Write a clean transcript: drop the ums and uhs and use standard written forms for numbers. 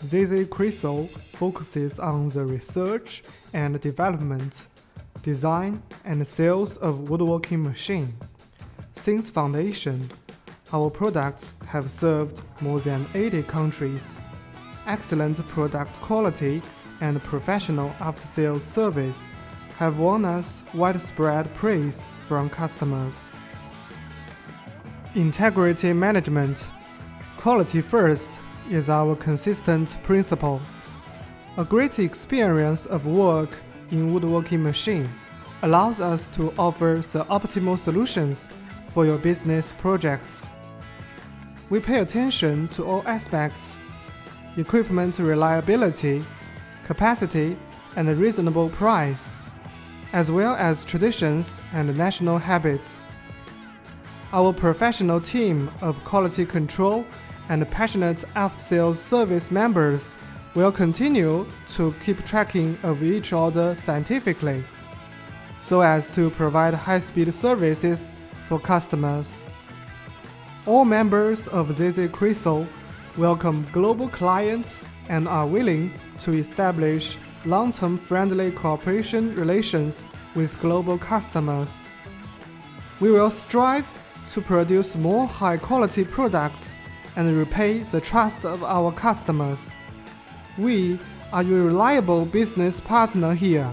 ZZ Crystal focuses on the research and development, design, and sales of woodworking machines. Since foundation, our products have served more than 80 countries. Excellent product quality and professional after-sales service have won us widespread praise from customers. Integrity management. Quality first is our consistent principle. A great experience of work in woodworking machine allows us to offer the optimal solutions for your business projects. We pay attention to all aspects: equipment reliability, capacity, and a reasonable price, as well as traditions and national habits. Our professional team of quality control and passionate after-sales service members will continue to keep tracking of each order scientifically, so as to provide high-speed services for customers. All members of ZZ Crystal welcome global clients and are willing to establish long-term friendly cooperation relations with global customers. We will strive to produce more high-quality products and repay the trust of our customers. We are your reliable business partner here.